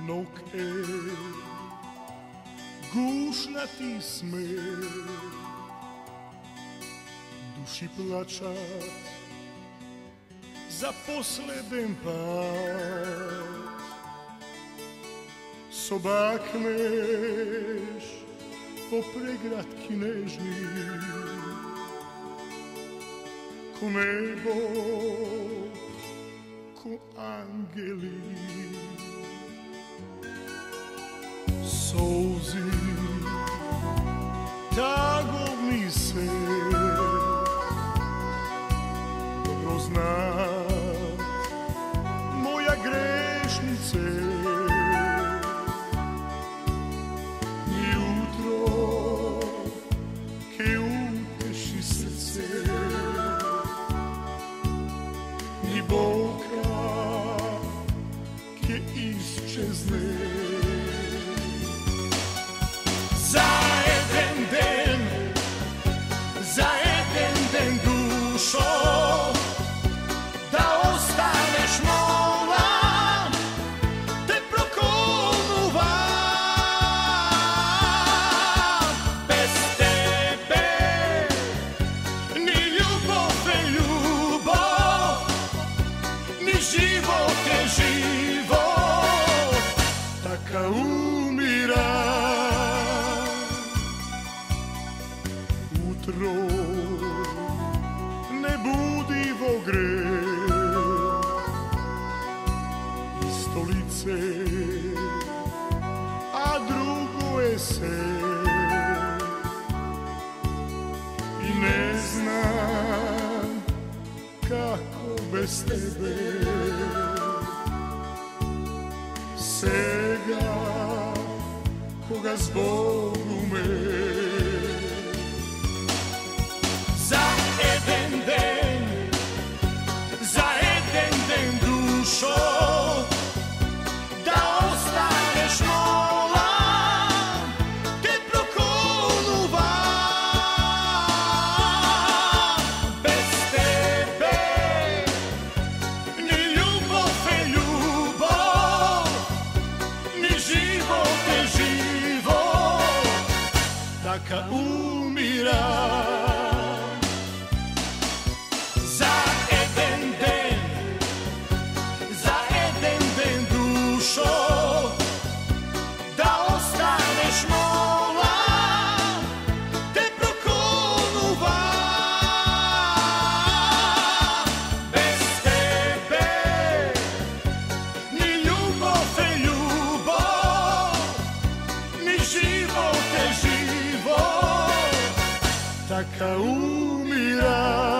noke, gušnati smet, duši plačat za posleden pad. Sobakneš po pregradki nežni, ko nebo, ko angeli. Solzi, tagovni svet, dobro znat, moja grešnice. Za jeden den dušo, da ostaneš mola, te prokonuvam. Bez tebe ni ljubov je ljubov, ni život je život, taka umira. Utro ne budi vo greh i stolice, a drugo je se. I ne znam kako bez tebe. Sega koga zbog ume. Za jeden den dušo, da ostaneš mola, te prokonuvam. Bez tebe ni ljubov je ljubov, ni život je život, taka umira. Taka umira.